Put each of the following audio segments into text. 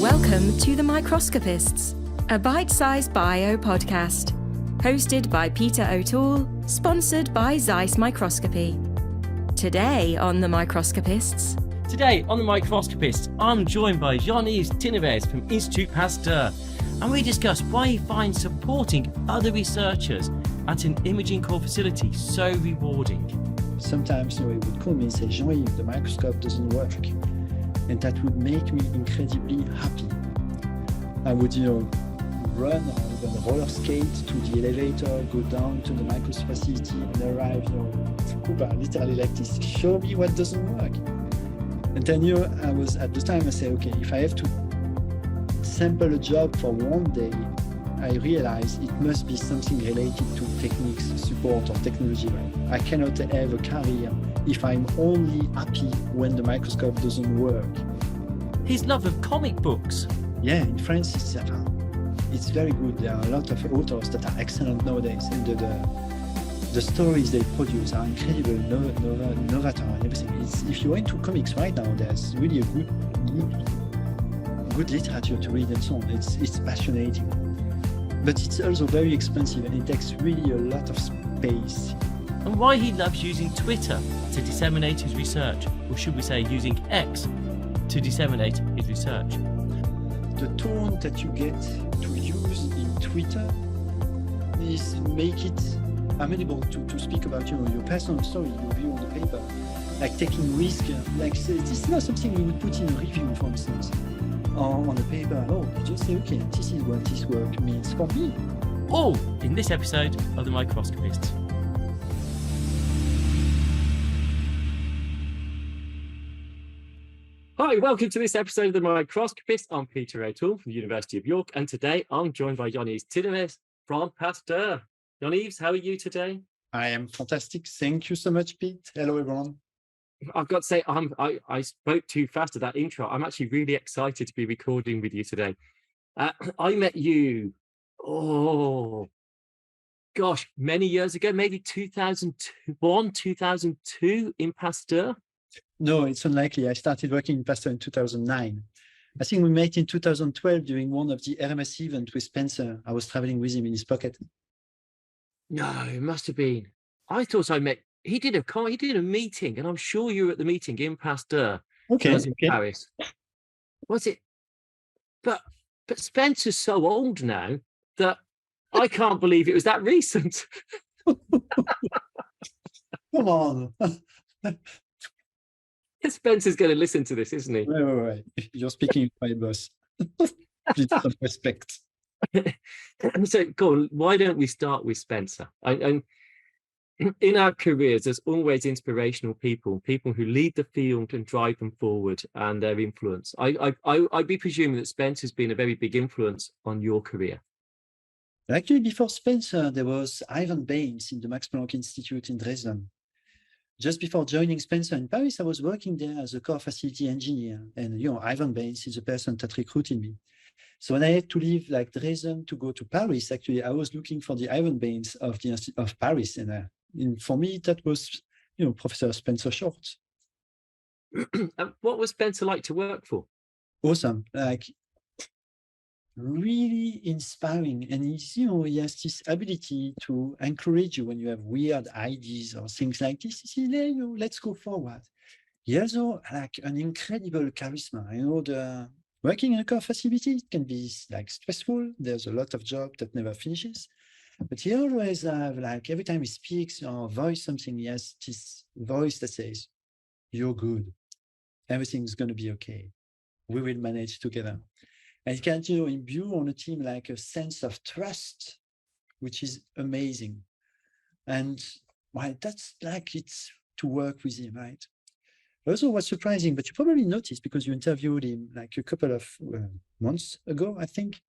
Welcome to The Microscopists, a bite-sized bio podcast, hosted by Peter O'Toole, sponsored by Zeiss Microscopy. Today on The Microscopists, I'm joined by Jean-Yves Tinevez from Institut Pasteur, and we discuss why he finds supporting other researchers at an imaging core facility so rewarding. Sometimes he would call me and say, Jean-Yves, the microscope doesn't work. And that would make me incredibly happy. I would, run or even roller skate to the elevator, go down to the microscope facility and arrive, literally like this, show me what doesn't work. And then, I was at the time, I said, okay, if I have to sample a job for one day, I realized it must be something related to techniques, support, or technology. Right? I cannot have a career if I'm only happy when the microscope doesn't work. His love of comic books. Yeah, in France, it's very good. There are a lot of authors that are excellent nowadays, and the stories they produce are incredible, novator and everything. If you're into comics right now, there's really a good literature to read and so on. It's fascinating. But it's also very expensive and it takes really a lot of space. And why he loves using Twitter to disseminate his research, or should we say using X to disseminate his research. The tone that you get to use in Twitter is make it amenable to speak about your personal story, your view on the paper, like taking risk. Like this is not something you would put in a review, for instance. On the paper, you just say, okay, this is what this work means for me. All in this episode of The Microscopists. Hi, welcome to this episode of The Microscopists. I'm Peter O'Toole from the University of York, and today I'm joined by Jean-Yves Tinevez from Pasteur. Jean-Yves, how are you today? I am fantastic. Thank you so much, Pete. Hello, everyone. I've got to say, I spoke too fast at that intro. I'm actually really excited to be recording with you today. I met you, many years ago, maybe 2001, 2002 in Pasteur. No, it's unlikely. I started working in Pasteur in 2009. I think we met in 2012 during one of the RMS events with Spencer. I was traveling with him in his pocket. No, it must have been. I thought I met. He did a meeting, and I'm sure you were at the meeting in Pasteur. Okay. In Paris. Was it? But Spencer's so old now that I can't believe it was that recent. Come on. Spencer's going to listen to this, isn't he? Right. You're speaking with my boss. Please some respect. So, go on. Why don't we start with Spencer? And in our careers, there's always inspirational people who lead the field and drive them forward, and their influence. I'd be presuming that Spencer's been a very big influence on your career. Actually, before Spencer, there was Ivan Baines in the Max Planck Institute in Dresden. Just before joining Spencer in Paris, I was working there as a core facility engineer. And, Ivan Baines is the person that recruited me. So when I had to leave Dresden to go to Paris, actually, I was looking for the Ivan Baines of Paris. And for me, that was, Professor Spencer Short. What was Spencer like to work for? Awesome. Really inspiring. And he has this ability to encourage you when you have weird ideas or things like this. He says, let's go forward. He also an incredible charisma. Working in a core facility can be stressful. There's a lot of job that never finishes. But he always have every time he speaks or voice something, he has this voice that says, you're good. Everything's going to be okay. We will manage together. And he can, imbue on a team a sense of trust, which is amazing. And that's it's to work with him, right? Also, what's surprising, but you probably noticed because you interviewed him a couple of months ago, I think,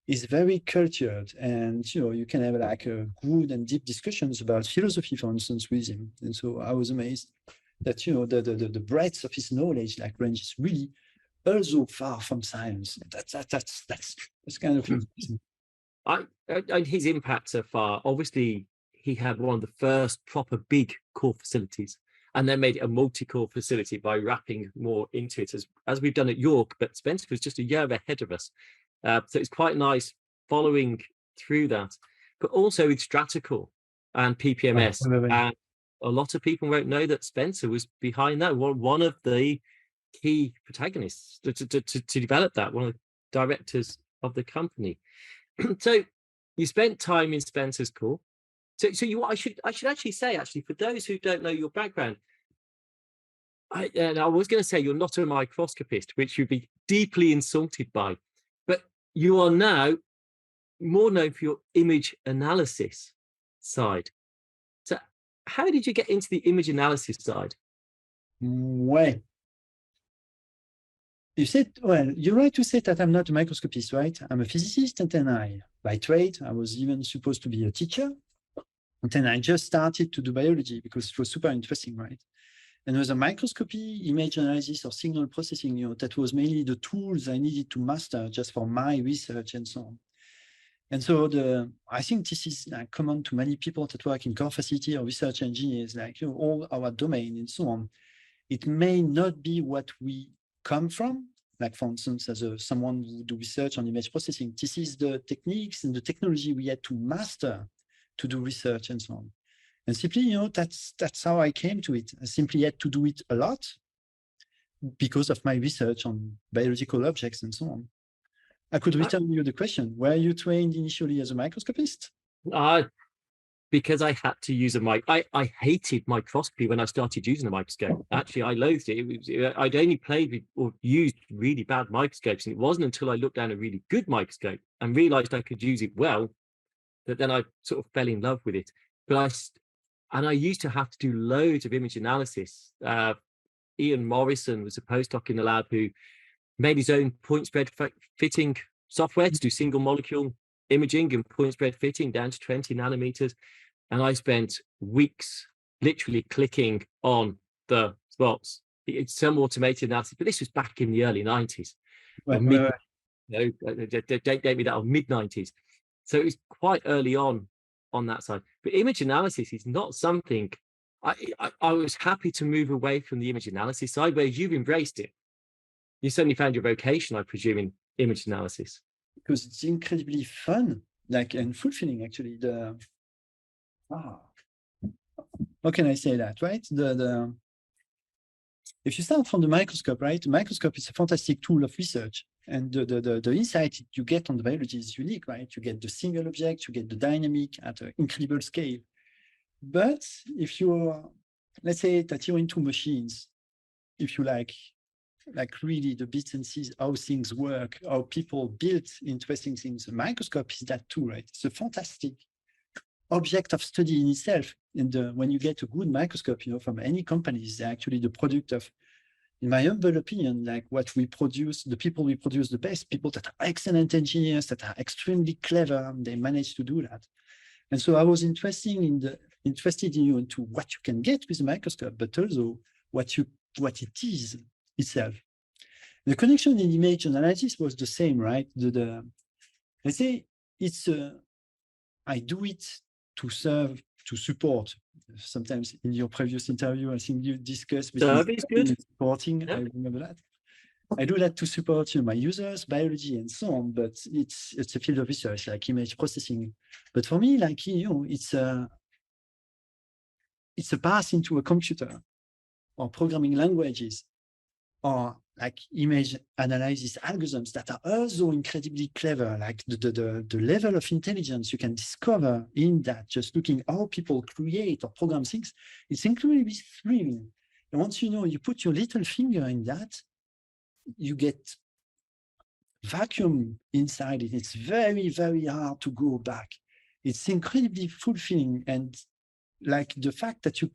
is very cultured. And, you can have a good and deep discussions about philosophy, for instance, with him. And so I was amazed that, the breadth of his knowledge ranges really also far from science. That's kind of interesting. His impacts are far. Obviously, he had one of the first proper big core facilities. and then made it a multi-core facility by wrapping more into it, as we've done at York, but Spencer was just a year ahead of us. So it's quite nice following through that, but also with Stratacore and PPMS. And a lot of people won't know that Spencer was behind that, one of the key protagonists to develop that, one of the directors of the company. So you spent time in Spencer's core. So I should actually say, for those who don't know your background, I was going to say you're not a microscopist, which you'd be deeply insulted by, but you are now more known for your image analysis side. So how did you get into the image analysis side? Well, you said, well, you're right to say that I'm not a microscopist, right? I'm a physicist, and then by trade, I was even supposed to be a teacher. And then I just started to do biology because it was super interesting, right? And with a microscopy, image analysis, or signal processing, that was mainly the tools I needed to master just for my research and so on. And so I think this is common to many people that work in core facility or research engineers, all our domain and so on. It may not be what we come from, like for instance, as someone who do research on image processing. This is the techniques and the technology we had to master to do research and so on. And simply, that's how I came to it. I simply had to do it a lot because of my research on biological objects and so on. I could return you the question. Were you trained initially as a microscopist? Because I had to use a mic. I hated microscopy when I started using a microscope. Actually, I loathed it. I'd only played with or used really bad microscopes, and it wasn't until I looked down a really good microscope and realized I could use it well that then I sort of fell in love with it. But I used to have to do loads of image analysis. Ian Morrison was a postdoc in the lab who made his own point spread fitting software to do single molecule imaging and point spread fitting down to 20 nanometers. And I spent weeks literally clicking on the spots. It's some automated analysis, but this was back in the early 90s. Don't date me that, or mid 90s. So it was quite early on that side. But image analysis is not something I was happy to move away from the image analysis side, where you've embraced it. You certainly found your vocation, I presume, in image analysis. Because it's incredibly fun, and fulfilling, actually. How can I say that, right? If you start from the microscope, right? The microscope is a fantastic tool of research. And the insight you get on the biology is unique, right? You get the single object, you get the dynamic at an incredible scale. But if let's say that you're into machines, if you like really the bits and pieces, how things work, how people build interesting things, a microscope is that too, right? It's a fantastic object of study in itself. And when you get a good microscope, from any companies, they're actually the product of, in my humble opinion, what we produce, the people we produce the best, people that are excellent engineers, that are extremely clever, they manage to do that. And so I was interested into what you can get with a microscope, but also what it is itself. The connection in image analysis was the same, right? Let's say I do it to support. Sometimes in your previous interview, I think you discussed supporting. Yep. I remember that. I do that to support my users, biology, and so on. But it's a field of research, like image processing. But for me, it's a path into a computer, or programming languages, or image analysis algorithms that are also incredibly clever, the level of intelligence you can discover in that, just looking how people create or program things, it's incredibly thrilling. And once you put your little finger in that, you get vacuum inside it. It's very, very hard to go back. It's incredibly fulfilling. And the fact that you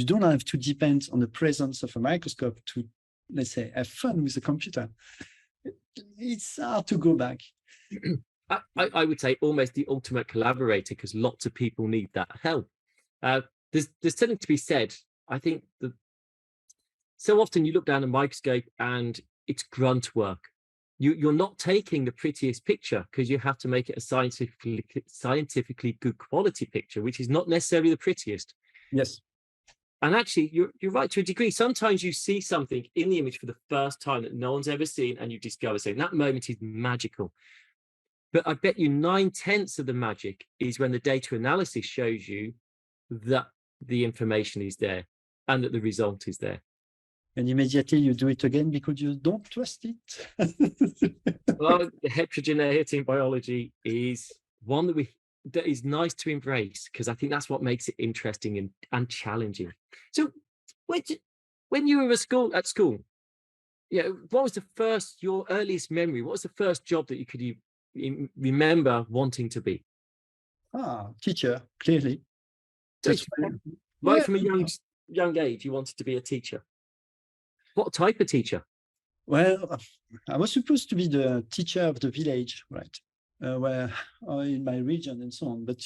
don't have to depend on the presence of a microscope to, let's say, have fun with a computer. It's hard to go back. I would say almost the ultimate collaborator, because lots of people need that help. There's something to be said. I think that so often you look down a microscope and it's grunt work. You're not taking the prettiest picture because you have to make it a scientifically good quality picture, which is not necessarily the prettiest. Yes. And actually, you're right to a degree. Sometimes you see something in the image for the first time that no one's ever seen, and you discover something. That moment is magical. But I bet you 9/10 of the magic is when the data analysis shows you that the information is there and that the result is there. And immediately you do it again because you don't trust it. Well, the heterogeneity in biology is one that is nice to embrace, because I think that's what makes it interesting and challenging. So when you were at school, what was your earliest memory? What was the first job that you could remember wanting to be? Teacher, clearly. That's right from a young age, you wanted to be a teacher. What type of teacher? Well, I was supposed to be the teacher of the village, right? Where in my region and so on. But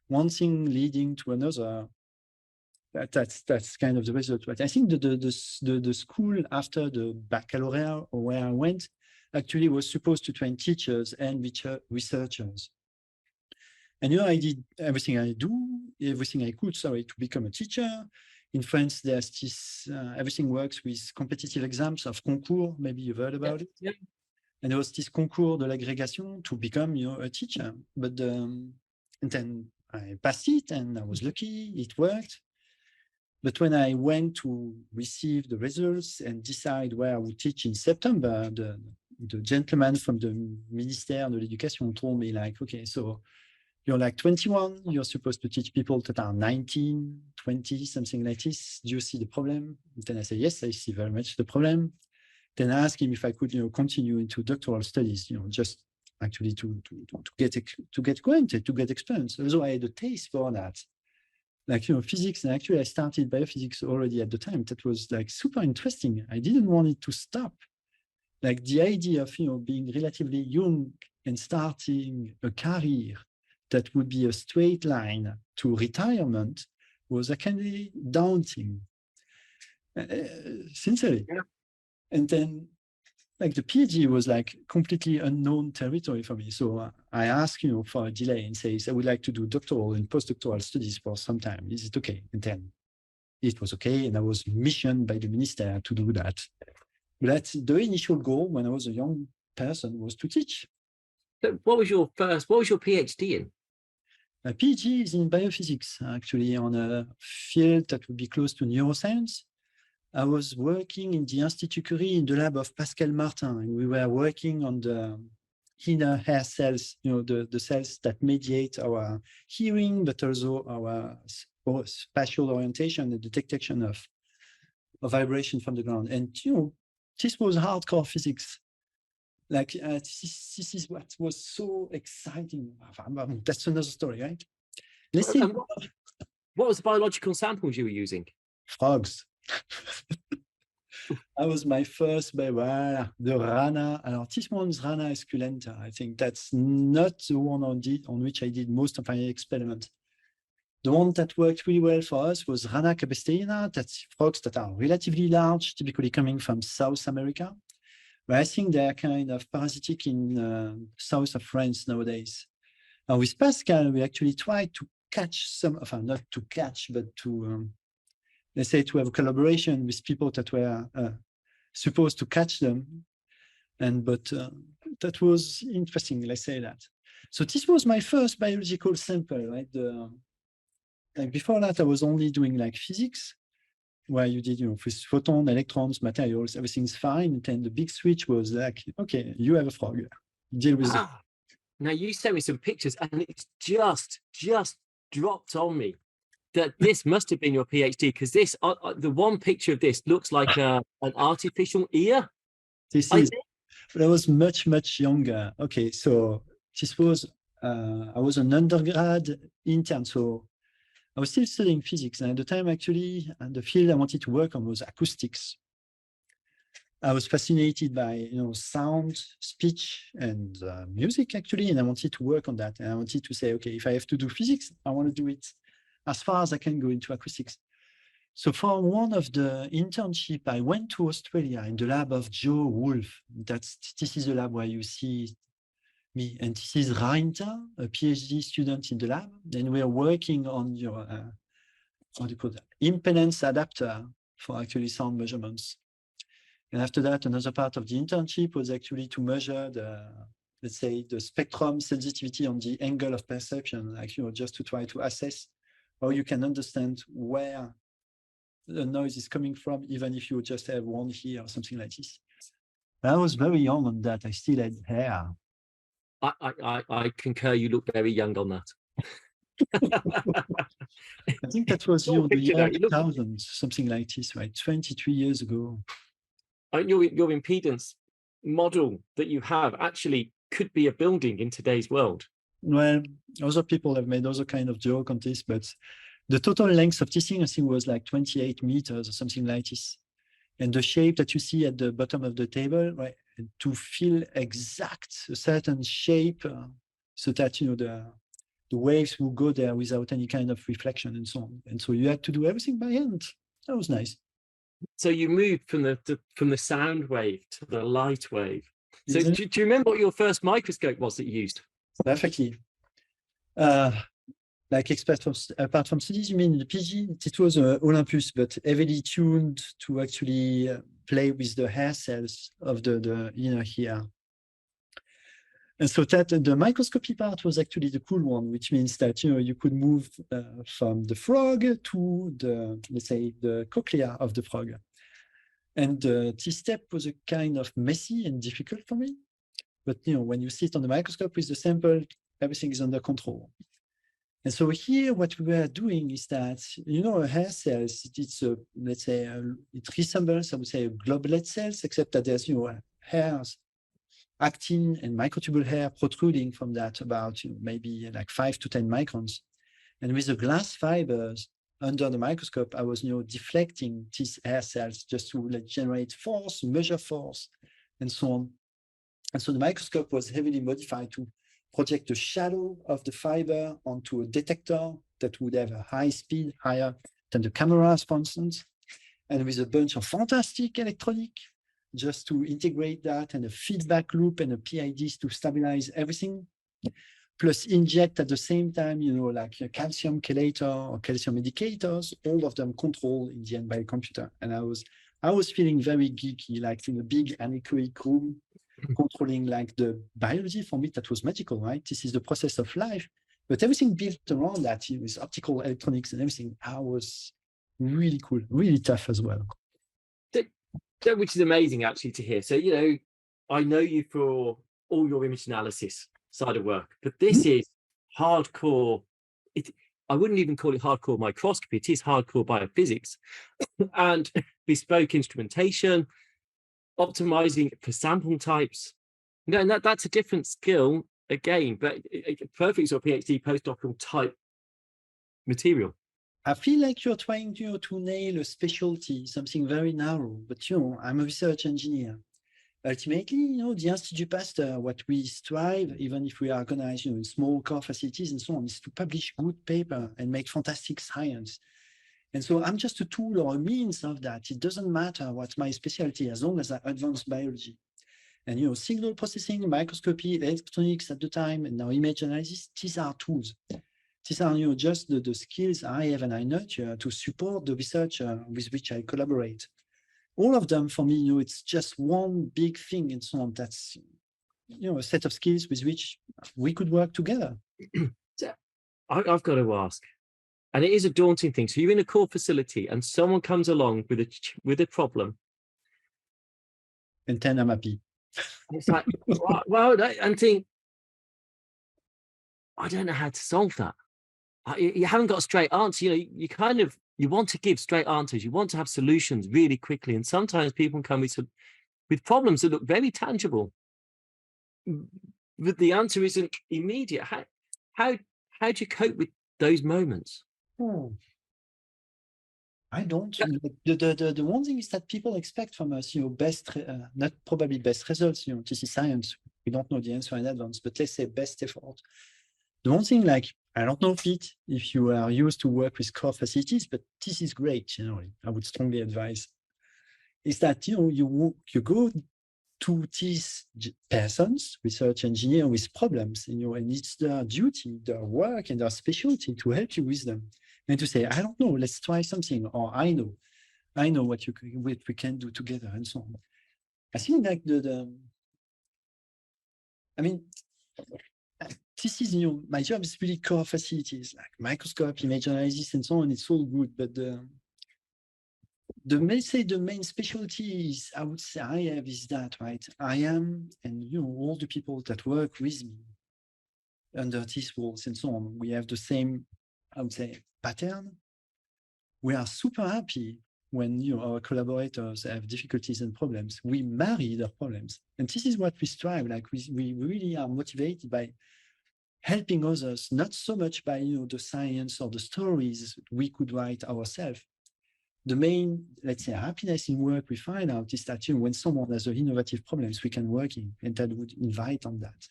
one thing leading to another. That's kind of the result. But I think the school after the baccalaureate where I went actually was supposed to train teachers and researchers. And I did everything I could, to become a teacher. In France, there's this, everything works with competitive exams of concours. Maybe you've heard about it. Yeah. And there was this concours de l'agrégation to become, a teacher. But and then I passed it, and I was lucky. It worked. But when I went to receive the results and decide where I would teach in September, the gentleman from the Ministère de l'Éducation told me, like, okay, so you're like 21, you're supposed to teach people that are 19, 20, something like this. Do you see the problem? And then I say, yes, I see very much the problem. Then I asked him if I could, continue into doctoral studies, just actually to get acquainted, to get experience. Although I had a taste for that. Like, physics, and actually I started biophysics already at the time. That was like super interesting. I didn't want it to stop. Like the idea of, being relatively young and starting a career that would be a straight line to retirement was kind of daunting, sincerely. Yeah. And then like the PhD was like completely unknown territory for me. So I asked, for a delay and says, I would like to do doctoral and postdoctoral studies for some time. Is it okay? And then it was okay. And I was missioned by the minister to do that. But that's the initial goal when I was a young person, was to teach. So what was your PhD in? My PhD is in biophysics, actually, on a field that would be close to neuroscience. I was working in the Institut Curie in the lab of Pascal Martin, and we were working on the inner hair cells, the cells that mediate our hearing, but also our spatial orientation and the detection of vibration from the ground. And, this was hardcore physics. Like, this is what was so exciting. That's another story, right? Let's see. What was the biological samples you were using? Frogs. That was my first, the Rana. This one's Rana esculenta. I think that's not the one on which I did most of my experiments. The one that worked really well for us was Rana cabestellina. That's frogs that are relatively large, typically coming from South America. But I think they are kind of parasitic in south of France nowadays. Now with Pascal, we actually tried to catch some, not to catch, but to let's say to have a collaboration with people that were supposed to catch them. But that was interesting, let's say that. So this was my first biological sample, right? Like before that, I was only doing like physics, where you did, with photons, electrons, materials, everything's fine. And then the big switch was like, okay, you have a frog, deal with it. Now you sent me some pictures, and it's just dropped on me that this must have been your PhD, because this, the one picture of this looks like an artificial ear. But I was much younger. Okay, so this was, I was an undergrad intern, so I was still studying physics. And at the time, actually, the field I wanted to work on was acoustics. I was fascinated by, sound, speech, and music, actually, and I wanted to work on that. And I wanted to say, okay, if I have to do physics, I want to do it as far as I can go into acoustics. So for one of the internship, I went to Australia in the lab of Joe Wolf. This is the lab where you see me, and this is Rainta, a PhD student in the lab. And we are working on what do you call that? Impedance adapter for actually sound measurements. And after that, another part of the internship was actually to measure the, let's say, the spectrum sensitivity on the angle of perception, like, just to try to assess how you can understand where the noise is coming from, even if you just have one ear or something like this. I was very young on that. I still had hair. I concur. You look very young on that. I think that was the year 2000, something like this, right? 23 years ago. Your impedance model that you have actually could be a building in today's world. Well, other people have made other kind of joke on this, but the total length of this thing, I think, was like 28 meters or something like this. And the shape that you see at the bottom of the table, right, to feel exact a certain shape, so that the waves will go there without any kind of reflection and so on. And so you had to do everything by hand. That was nice. So you moved from the sound wave to the light wave. So do you remember what your first microscope was that you used? Perfectly. Like apart from studies, you mean the PG? It was Olympus, but heavily tuned to actually play with the hair cells of the inner ear. And so that the microscopy part was actually the cool one, which means that you could move from the frog to the, let's say, the cochlea of the frog. And this step was a kind of messy and difficult for me. But when you sit on the microscope with the sample, everything is under control. And so here, what we were doing is that, a hair cells, it's a, let's say, it resembles, I would say, a globulate cells, except that there's, hairs, actin and microtubule hair protruding from that about maybe like 5 to 10 microns. And with the glass fibers under the microscope, I was, deflecting these hair cells just to generate force, measure force, and so on. And so the microscope was heavily modified to project the shadow of the fiber onto a detector that would have a high speed, higher than the cameras, for instance, and with a bunch of fantastic electronic just to integrate that, and a feedback loop and a PIDs to stabilize everything, plus inject at the same time, like a calcium chelator or calcium indicators, all of them controlled in the end by a computer. And I was feeling very geeky, like in a big anechoic room, controlling like the biology. For me, that was magical, right? This is the process of life, but everything built around that with optical electronics and everything. I was really cool, really tough as well. Which is amazing actually to hear. So, I know you for all your image analysis side of work, but this is hardcore. I wouldn't even call it hardcore microscopy. It is hardcore biophysics and bespoke instrumentation, optimizing for sample types. And that's a different skill again, but perfect sort of PhD postdoctoral type material. I feel like you're trying to nail a specialty, something very narrow, but I'm a research engineer. Ultimately, the Institut Pasteur, what we strive, even if we are organized in small core facilities and so on, is to publish good paper and make fantastic science. And so I'm just a tool or a means of that. It doesn't matter what's my specialty as long as I advance biology. And signal processing, microscopy, electronics at the time, and now image analysis, these are tools. These are just the skills I have and I nurture to support the research with which I collaborate. All of them, for me, it's just one big thing and so on. That's a set of skills with which we could work together. So I've got to ask, and it is a daunting thing. So you're in a core facility and someone comes along with a problem. And then I'm happy. It's like, well, and think, I don't know how to solve that. You haven't got a straight answer. You want to give straight answers. You want to have solutions really quickly. And sometimes people come with problems that look very tangible, but the answer isn't immediate. How do you cope with those moments? I don't. The one thing is that people expect from us, not probably best results. This is science. We don't know the answer in advance, but let's say best effort. The one thing, like, I don't know, Pete, if you are used to work with core facilities, but this is great, I would strongly advise, is that, you go to these persons, research engineer with problems, and it's their duty, their work, and their specialty to help you with them. and to say, I don't know, let's try something, or I know what we can do together, and so on. I think like I mean, this is, my job is really core facilities, like microscope, image analysis, and so on. It's all good, but the main specialty is, I would say, I have is that, right? I am, and all the people that work with me under these walls and so on, we have the same, I would say, pattern. We are super happy when our collaborators have difficulties and problems. We marry their problems, and this is what we strive. Like we really are motivated by helping others, not so much by the science or the stories we could write ourselves. The main, let's say, happiness in work we find out is that when someone has innovative problems, we can work in, and that would invite on that.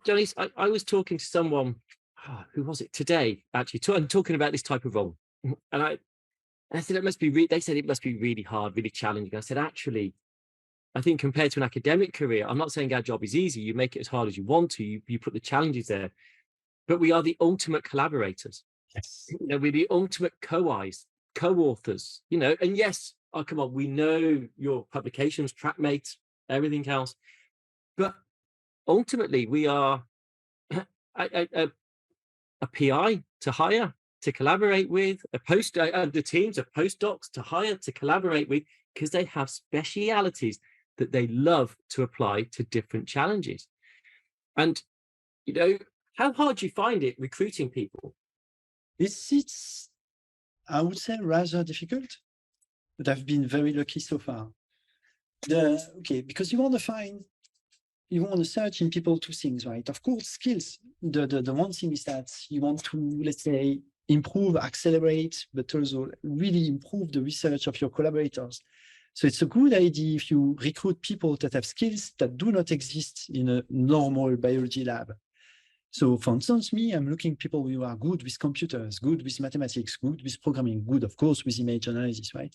JeanYves, I was talking to someone, who was it today? Actually, talking about this type of role, and I said it must be. They said it must be really hard, really challenging. I said, actually, I think compared to an academic career, I'm not saying our job is easy. You make it as hard as you want to. You put the challenges there, but we are the ultimate collaborators. Yes. We're the ultimate co-authors. And yes, come on, we know your publications, Trackmate, everything else, but ultimately we are a PI to hire, to collaborate with, the teams of postdocs to hire, to collaborate with, because they have specialities that they love to apply to different challenges. And how hard do you find it recruiting people? It's I would say rather difficult, but I've been very lucky so far. Because you want to search in people two things, right? Of course, skills. The one thing is that you want to, let's say, improve, accelerate, but also really improve the research of your collaborators. So it's a good idea if you recruit people that have skills that do not exist in a normal biology lab. So for instance, I'm looking people who are good with computers, good with mathematics, good with programming, good, of course, with image analysis, right?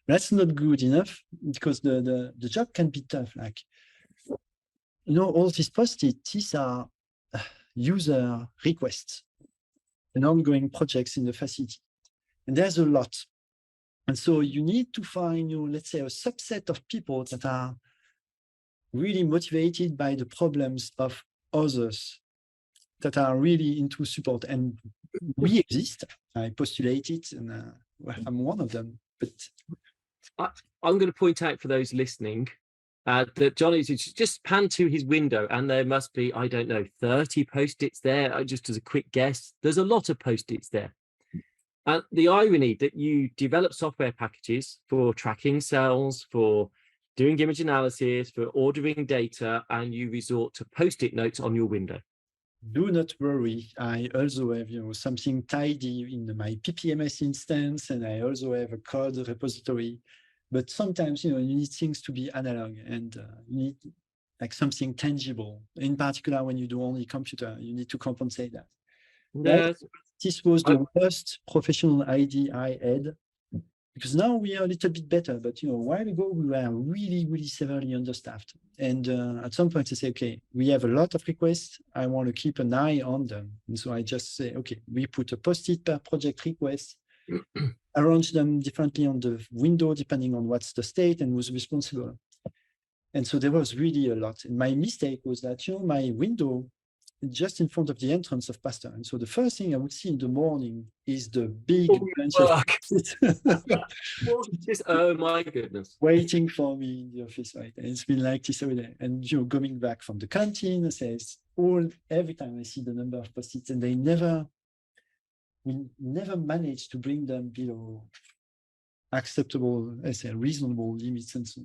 That's not good enough because the job can be tough. Like, all these post-it, these are user requests and ongoing projects in the facility. And there's a lot. And so you need to find, let's say, a subset of people that are really motivated by the problems of others, that are really into support. And we exist. I postulate it, and I'm one of them. But I'm going to point out for those listening that Johnny's just pan to his window, and there must be, I don't know, 30 post-its there. Just as a quick guess, there's a lot of post-its there. And the irony that you develop software packages for tracking cells, for doing image analysis, for ordering data, and you resort to post-it notes on your window. Do not worry. I also have, something tidy in my PPMS instance, and I also have a code repository. But sometimes, you need things to be analog, and you need like something tangible. In particular, when you do only computer, you need to compensate that. Yes. This was the worst professional ID I had, because now we are a little bit better. But a while ago, we were really, really severely understaffed. And at some point, I say, okay, we have a lot of requests. I want to keep an eye on them. And so I just say, okay, we put a post-it per project request, arrange them differently on the window, depending on what's the state and who's responsible. And so there was really a lot. And my mistake was that, my window just in front of the entrance of Pasteur. And so the first thing I would see in the morning is the big bunch of oh my goodness, waiting for me in the office, right? And it's been like this every day. And going back from the canteen, I say every time I see the number of post-its, and we never managed to bring them below acceptable, I say, reasonable limits and so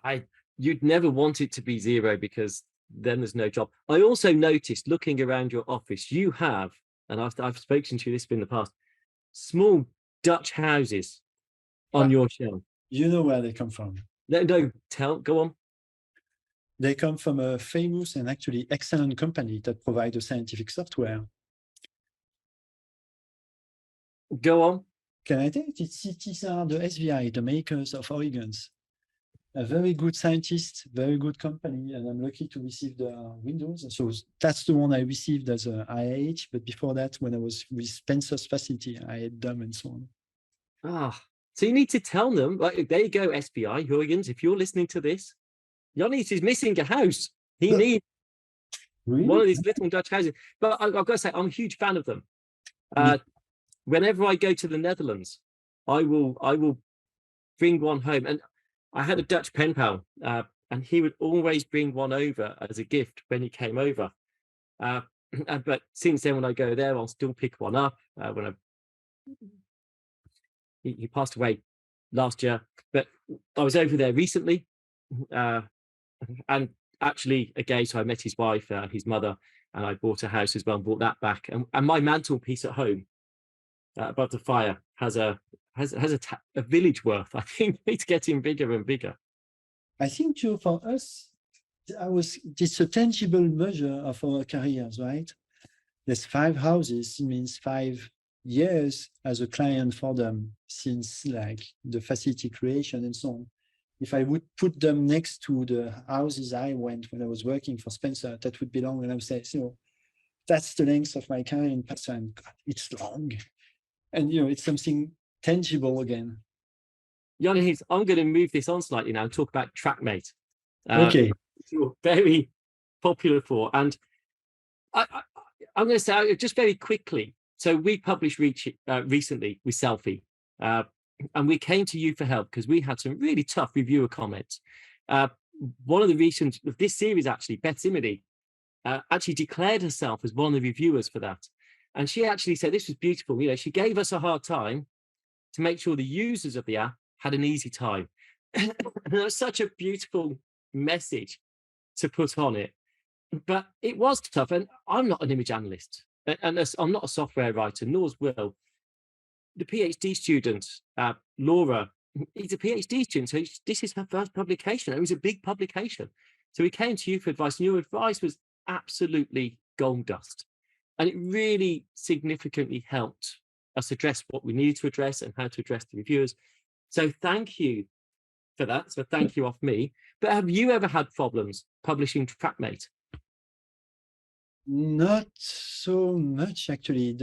on. You'd never want it to be zero, because then there's no job. I also noticed, looking around your office, you have, and I've spoken to you this in the past, small Dutch houses on your shelf. You know where they come from? No, go on. They come from a famous and actually excellent company that provides a scientific software. Go on. Can I take it? These are the SVI, the makers of organs. a very good scientist, very good company, and I'm lucky to receive the Windows. So that's the one I received as a IIH. But before that, when I was with Spencer's facility, I had them and so on. Ah, so you need to tell them, like, there you go, SBI, Huygens, if you're listening to this, JeanYves is missing a house. He needs one of these little Dutch houses. But I've got to say, I'm a huge fan of them. Whenever I go to the Netherlands, I will bring one home. And I had a Dutch pen pal, and he would always bring one over as a gift when he came over. But since then, when I go there, I'll still pick one up. He passed away last year, but I was over there recently, and actually again, so I met his wife, his mother, and I bought a house as well and brought that back. And my mantelpiece at home, above the fire, has a village worth. I think it's getting bigger and bigger. I think too, for us, it's a tangible measure of our careers, right? There's 5 houses, it means 5 years as a client for them since like the facility creation and so on. If I would put them next to the houses I went when I was working for Spencer, that would be long. And I would say, so that's the length of my career in Pasteur, and God, it's long. And it's something tangible again. JeanYves, I'm going to move this on slightly now and talk about Trackmate. Okay. You're very popular for, and I'm going to say just very quickly. So we published recently with Selfie, and we came to you for help because we had some really tough reviewer comments. One of the reasons of this series, actually, Beth Zimmerly, actually declared herself as one of the reviewers for that. And she actually said this was beautiful. She gave us a hard time to make sure the users of the app had an easy time. And that was such a beautiful message to put on it. But it was tough. And I'm not an image analyst, and I'm not a software writer, nor Will. The PhD student, Laura, is a PhD student. So this is her first publication. It was a big publication. So we came to you for advice, and your advice was absolutely gold dust. And it really significantly helped us address what we needed to address and how to address the reviewers. So thank you for that. So thank you off me. But have you ever had problems publishing Trackmate? Not so much, actually.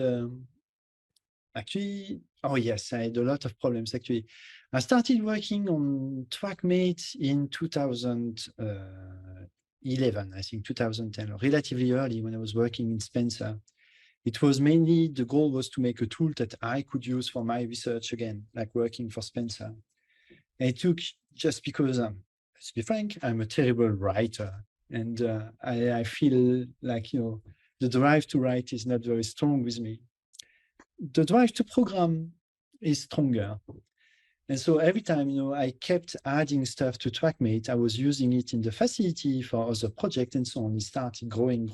Oh yes, I had a lot of problems, actually. I started working on Trackmate in 2011, I think 2010, relatively early when I was working in Spencer. It was mainly, the goal was to make a tool that I could use for my research again, like working for Spencer. And it took, just because, let's be frank, I'm a terrible writer. And I feel like, the drive to write is not very strong with me. The drive to program is stronger. And so every time, I kept adding stuff to Trackmate, I was using it in the facility for other projects and so on. It started growing,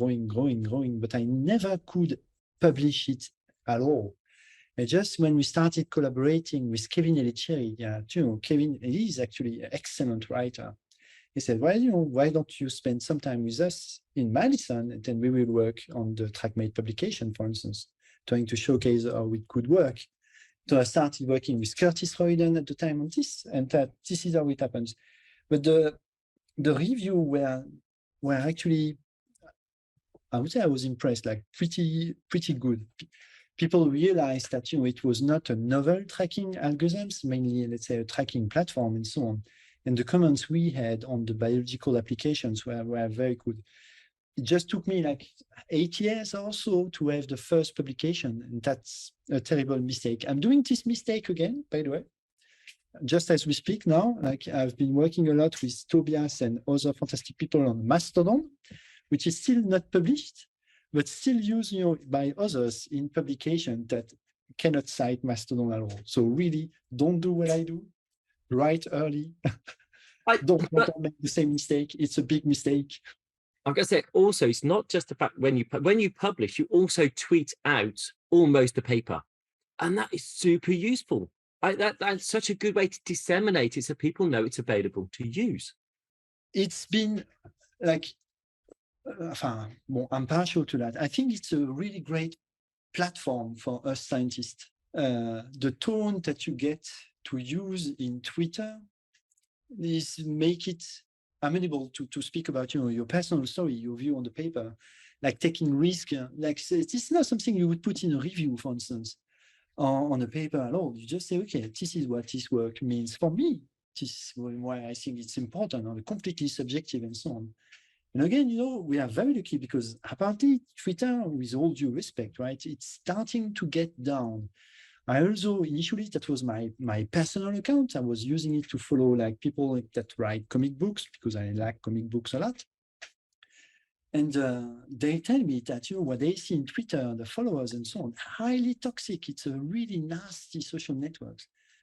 but I never could publish it at all. And just when we started collaborating with Kevin Elecheri, Kevin is actually an excellent writer. He said, well, why don't you spend some time with us in Madison, and then we will work on the Trackmate publication, for instance, trying to showcase how it could work. So I started working with Curtis Royden at the time on this, and this is how it happens. But the review were actually, I would say I was impressed, like pretty good. People realized that it was not a novel tracking algorithms, mainly, let's say, a tracking platform and so on. And the comments we had on the biological applications were very good. It just took me like 8 years or so to have the first publication, and that's a terrible mistake. I'm doing this mistake again, by the way, just as we speak now. Like, I've been working a lot with Tobias and other fantastic people on Mastodon, which is still not published, but still used by others in publication that cannot cite Mastodon at all. So really, don't do what I do. Write early. Don't make the same mistake. It's a big mistake. I'm going to say also, it's not just the fact when you publish, you also tweet out almost the paper, and that is super useful. That's such a good way to disseminate it so people know it's available to use. It's been like, I'm partial to that. I think it's a really great platform for us scientists. The tone that you get to use in Twitter is make it amenable to speak about, your personal story, your view on the paper, like taking risk. Like this is not something you would put in a review, for instance, on a paper at all. You just say, okay, this is what this work means for me. This is why I think it's important, or completely subjective and so on. And again, we are very lucky because apparently Twitter, with all due respect, right, it's starting to get down. I also, initially, that was my personal account. I was using it to follow like people that write comic books because I like comic books a lot. And they tell me that, what they see in Twitter, the followers and so on, highly toxic. It's a really nasty social network.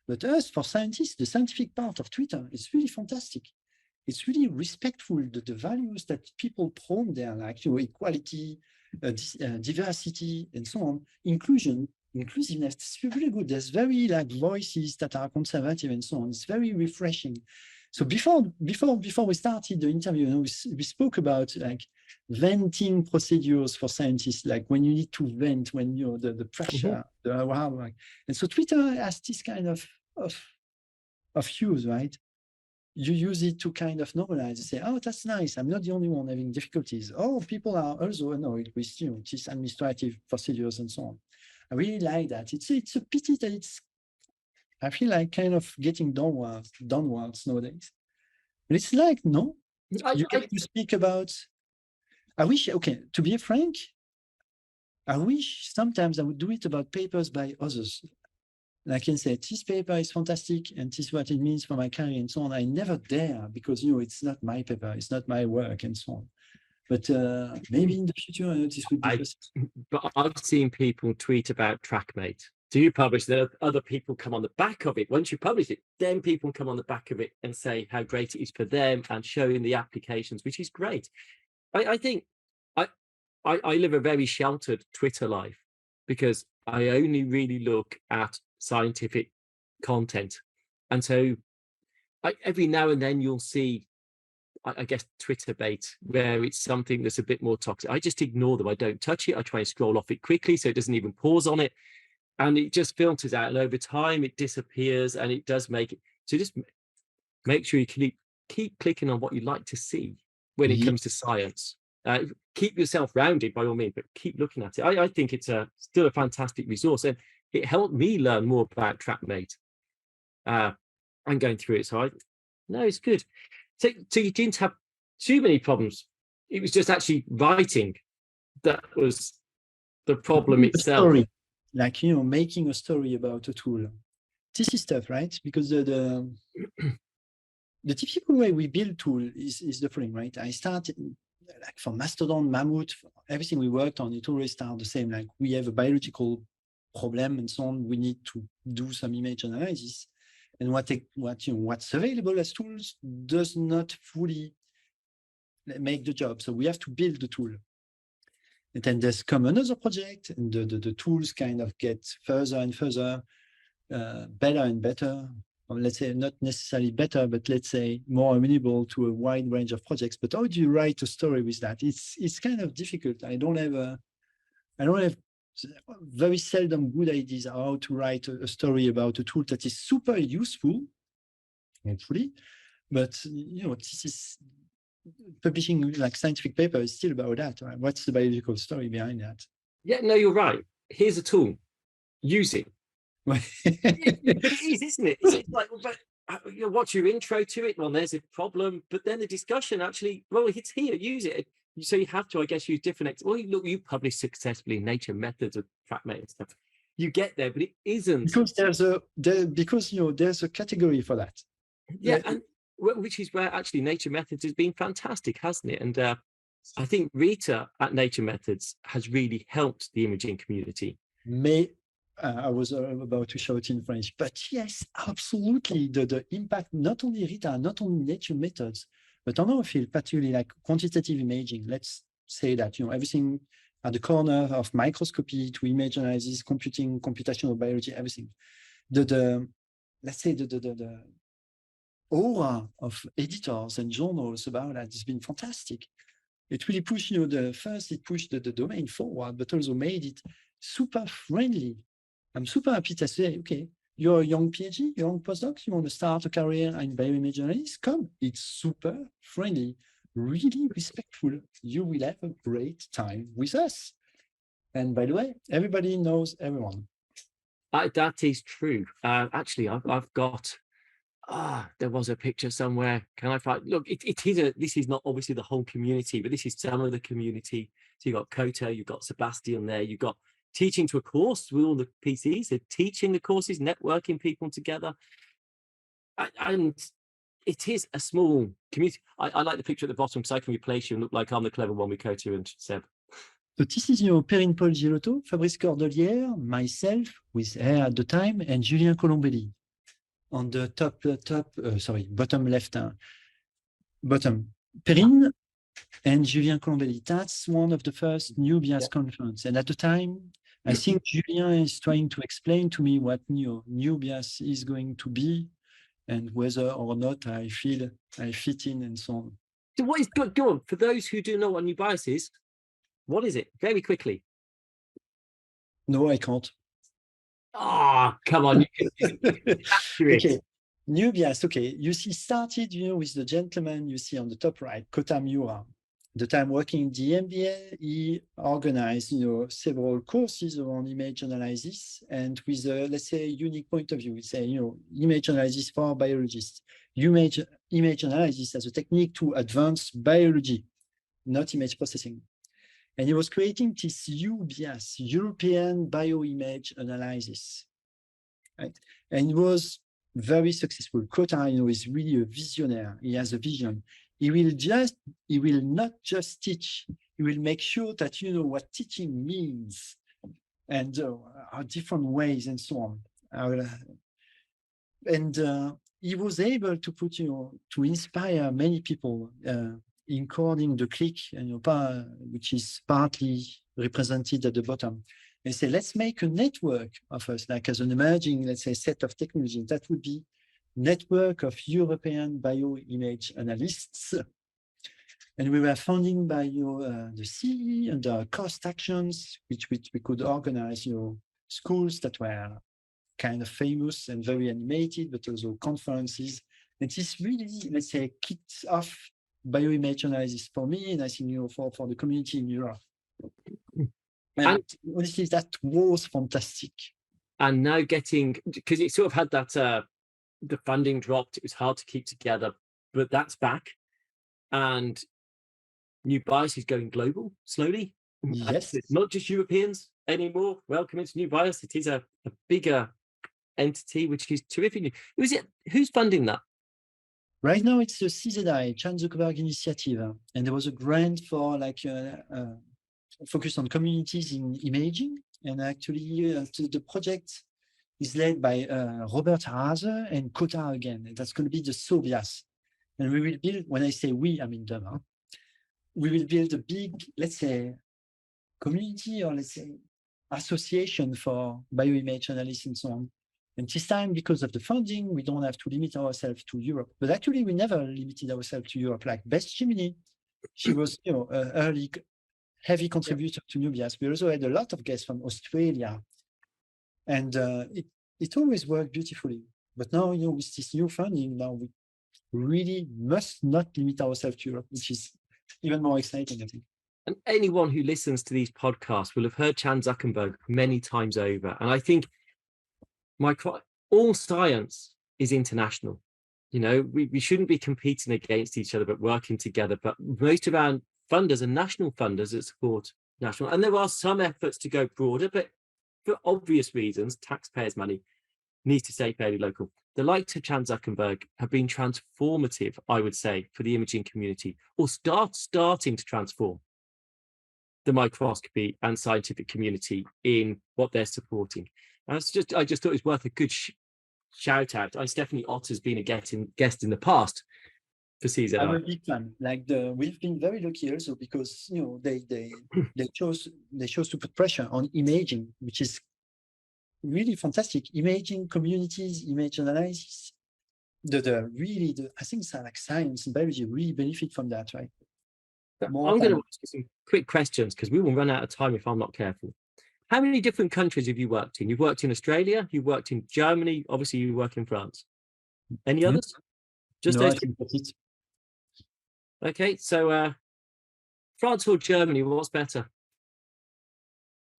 But us, for scientists, the scientific part of Twitter is really fantastic. It's really respectful, the values that people prone there, like, equality, diversity, and so on, inclusiveness. It's really good. There's very like voices that are conservative and so on. It's very refreshing. So before we started the interview, we spoke about like venting procedures for scientists, like when you need to vent, when the pressure, and so Twitter has this kind of use, right? You use it to kind of normalize, say, oh, that's nice. I'm not the only one having difficulties. Oh, people are also annoyed with these administrative procedures and so on. I really like that. It's a pity that I feel like kind of getting downwards nowadays. But it's like, no, you get to speak about, I wish, okay, to be frank, I wish sometimes I would do it about papers by others. I can say, this paper is fantastic and this is what it means for my career and so on. I never dare because, it's not my paper, it's not my work and so on. But maybe in the future, this would be But I've seen people tweet about Trackmate. Do you publish? Then other people come on the back of it. Once you publish it, then people come on the back of it and say how great it is for them and showing the applications, which is great. I think I live a very sheltered Twitter life because I only really look at scientific content. And so every now and then you'll see, I guess, Twitter bait, where it's something that's a bit more toxic. I just ignore them. I don't touch it. I try and scroll off it quickly so it doesn't even pause on it. And it just filters out. And over time, it disappears and it does make it. So just make sure you keep clicking on what you like to see when it comes to science. Keep yourself rounded by all means, but keep looking at it. I think it's still a fantastic resource. And it helped me learn more about Trackmate and going through it. So it's good. So you didn't have too many problems. It was just actually writing that was the problem itself. Story. Like, making a story about a tool. This is tough, right? Because the typical way we build tool is the following, right? I started like for Mastodon, Mammoth, everything we worked on, it always started the same. Like we have a biological problem and so on. We need to do some image analysis. And what's available as tools does not fully make the job. So we have to build the tool. And then there's come another project, and the tools kind of get further and further, better and better. Or let's say not necessarily better, but let's say more amenable to a wide range of projects. But how do you write a story with that? It's kind of difficult. I don't have very seldom good ideas how to write a story about a tool that is super useful, hopefully. But this is publishing like scientific paper is still about that. Right? What's the biological story behind that? Yeah, no, you're right. Here's a tool. Use it. It is, isn't it? It's like, but what's your intro to it? Well, there's a problem, but then the discussion actually, well, it's here. Use it. So you have to, I guess, use different. Well, look, you publish successfully in Nature Methods of Trackmate and stuff. You get there, but it isn't because there's a category for that. Yeah, and which is where actually Nature Methods has been fantastic, hasn't it? And I think Rita at Nature Methods has really helped the imaging community. I was about to shout in French, but yes, absolutely. The impact, not only Rita, not only Nature Methods, but on our field, particularly like quantitative imaging. Let's say that, everything at the corner of microscopy to image analysis, computing, computational biology, everything. Let's say the aura of editors and journals about that has been fantastic. It really pushed, it pushed the domain forward, but also made it super friendly. I'm super happy to say, okay, you're a young PhD, young postdoc, you want to start a career in bioimage analysis, come. It's super friendly, really respectful. You will have a great time with us. And by the way, everybody knows everyone. That is true. Actually, I've got, there was a picture somewhere. Can I find, look, this is not obviously the whole community, but this is some of the community. So you've got Koto, you've got Sebastian there, you've got teaching to a course with all the PCs, they're teaching the courses, networking people together. And it is a small community. I like the picture at the bottom because I can replace you and look like I'm the clever one with Koto and Seb. So this is, Perrine Paul Girotto, Fabrice Cordelière, myself with her at the time, and Julien Colombelli on the bottom left, bottom. Perrine and Julien Colombelli. That's one of the first New Bias conference. And at the time, I think Julien is trying to explain to me what New Bias is going to be and whether or not I fit in and so on. So what is good? Go on. For those who do know what New Bias is, what is it? Very quickly. No, I can't. Come on. Okay. New Bias. Okay. You see, started, with the gentleman you see on the top right, Kota Miura. The time working in the MBA, he organized, several courses around image analysis, and with a, let's say, unique point of view. We say, image analysis for biologists. Image analysis as a technique to advance biology, not image processing. And he was creating this UBIAS, European Bioimage Analysis, right? And it was very successful. Kota, is really a visionary. He has a vision. He will not just teach. He will make sure that what teaching means, and our different ways and so on. And he was able to put, to inspire many people. Including the click, which is partly represented at the bottom, and say, let's make a network of us, like as an emerging, let's say, set of technology. That would be network of European bioimage analysts. And we were funding by the CE and the cost actions, which we could organize, schools that were kind of famous and very animated, but also conferences. And this really, let's say, kicked off bioimage analysis for me, and I think for the community in Europe. And honestly, that was fantastic. And now because it sort of had that the funding dropped, it was hard to keep together, but that's back, and New Bias is going global slowly. Yes, it's not just Europeans anymore. Welcome to New Bias. It is a bigger entity, which is terrific. Who's funding that? Right now, it's the CZI, Chan Zuckerberg Initiative, and there was a grant for focus on communities in imaging. And actually, the project is led by Robert Haase and Kota again. And that's going to be the SOBIAS. And we will build, when I say we, I mean them, we will build a big, let's say, community, or let's say, association for bioimage analysis and so on. And this time, because of the funding, we don't have to limit ourselves to Europe. But actually, we never limited ourselves to Europe. Like Beth Chimney, she was, an early, heavy contributor to New Bias. We also had a lot of guests from Australia. And it always worked beautifully. But now, with this new funding, now we really must not limit ourselves to Europe, which is even more exciting, I think. And anyone who listens to these podcasts will have heard Chan Zuckerberg many times over. And I think all science is international. We shouldn't be competing against each other, but working together. But most of our funders are national funders that support national. And there are some efforts to go broader, but for obvious reasons, taxpayers' money needs to stay fairly local. The likes of Chan Zuckerberg have been transformative, I would say, for the imaging community, or starting to transform the microscopy and scientific community in what they're supporting. I just thought it was worth a good shout out. Stephanie Ott has been a guest in the past for CZI. I'm a big fan. We've been very lucky also because they chose to put pressure on imaging, which is really fantastic. Imaging communities, image analysis. I think science and biology really benefit from that, right? I'm going to ask you some quick questions because we will run out of time if I'm not careful. How many different countries have you worked in? You've worked in Australia, you've worked in Germany, obviously you work in France. Any Yeah. others? Just No, I those? think that's it. Okay, so France or Germany, what's better?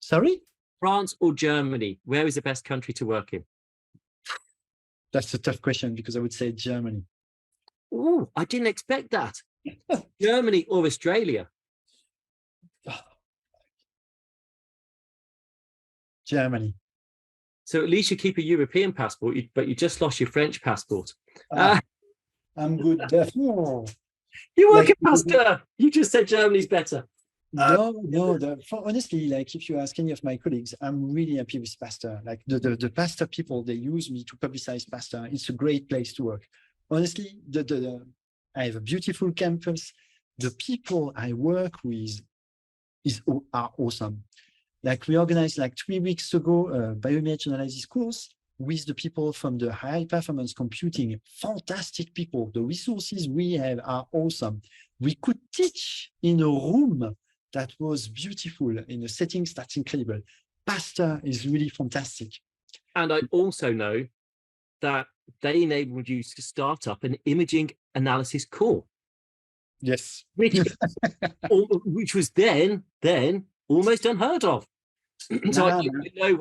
Sorry? France or Germany? Where is the best country to work in? That's a tough question because I would say Germany. Oh, I didn't expect that. Germany or Australia? Germany. So at least you keep a European passport, but you just lost your French passport. I'm good there. Oh, You work like, in Pasteur. You just said Germany's better. no. Honestly, like if you ask any of my colleagues, I'm really happy with Pasteur. Like the Pasteur people, they use me to publicize Pasteur. It's a great place to work. Honestly, I have a beautiful campus. The people I work with are awesome. Like we organized like 3 weeks ago a bioimage analysis course with the people from the high performance computing. Fantastic people. The resources we have are awesome. We could teach in a room that was beautiful, in a setting that's incredible. Pasteur is really fantastic. And I also know that they enabled you to start up an imaging analysis core. Yes. Which was then almost unheard of. So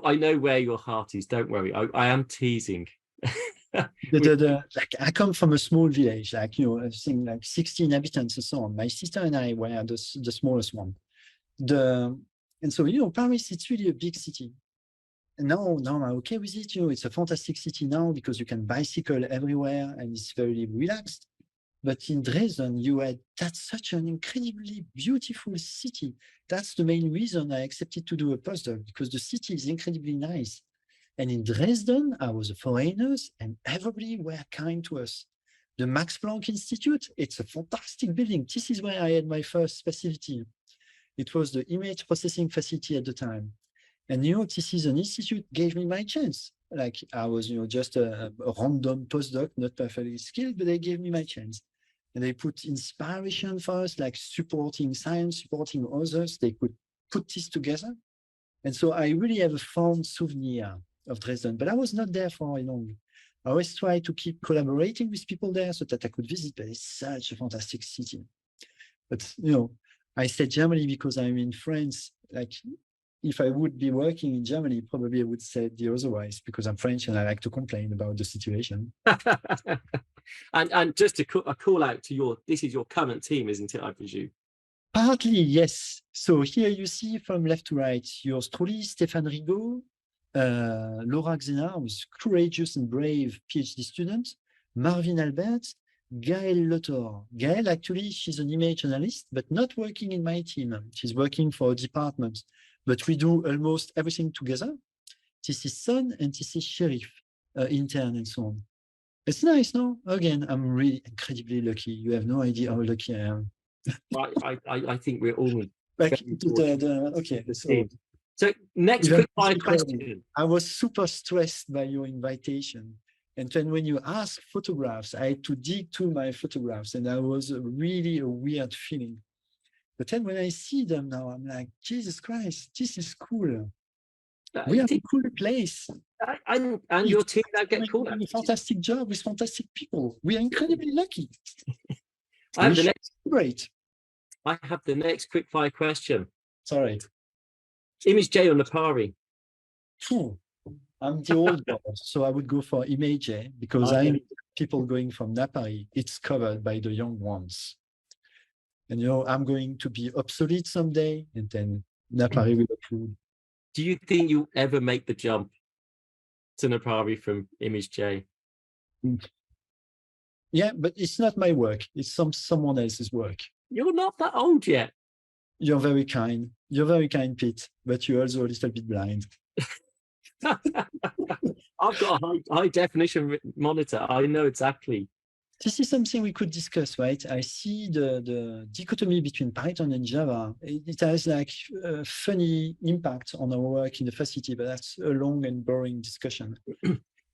I know where your heart is. Don't worry. I am teasing. Like I come from a small village, like I think like 60 inhabitants and so on. My sister and I were the smallest one. And so Paris, it's really a big city. And now I'm okay with it. It's a fantastic city now because you can bicycle everywhere and it's very relaxed. But in Dresden, that's such an incredibly beautiful city. That's the main reason I accepted to do a postdoc, because the city is incredibly nice. And in Dresden, I was a foreigner and everybody were kind to us. The Max Planck Institute, it's a fantastic building. This is where I had my first specialty. It was the image processing facility at the time. And this is an institute gave me my chance. Like I was just a random postdoc, not perfectly skilled, but they gave me my chance. And they put inspiration for us, like supporting science, supporting others. They could put this together. And so I really have a fond souvenir of Dresden, but I was not there for long. I always try to keep collaborating with people there so that I could visit, but it's such a fantastic city. But, I said Germany because I'm in France. Like, if I would be working in Germany, probably I would say the otherwise because I'm French and I like to complain about the situation. And just a call out to this is your current team, isn't it, I presume? Partly, yes. So here you see from left to right, yours truly, Stéphane Rigaud, Laura Xenar, who's courageous and brave PhD student, Marvin Albert, Gaëlle Lotor. Gaëlle, actually, she's an image analyst, but not working in my team. She's working for a department, but we do almost everything together. This is Son and this is Sheriff, intern and so on. It's nice, no? Again, I'm really incredibly lucky. You have no idea how lucky I am. I think we're all like okay. So next quick fire question. I was super stressed by your invitation. And then when you ask photographs, I had to dig through my photographs and that was really a weird feeling. But then when I see them now, I'm like, Jesus Christ, this is cool. We have a cool place. And your team now get called out. A fantastic job with fantastic people. We are incredibly lucky. I have the next quick fire question. Sorry. Image J or Napari? I'm the old boss, so I would go for Image J because I'm people going from Napari. It's covered by the young ones. And I'm going to be obsolete someday, and then Napari will approve. Do you think you'll ever make the jump to Napari from Image J? Yeah, but it's not my work. It's someone else's work. You're not that old yet. You're very kind. You're very kind, Pete, but you're also a little bit blind. I've got a high definition monitor. I know exactly. This is something we could discuss, right? I see the dichotomy between Python and Java. It has like a funny impact on our work in the facility, but that's a long and boring discussion.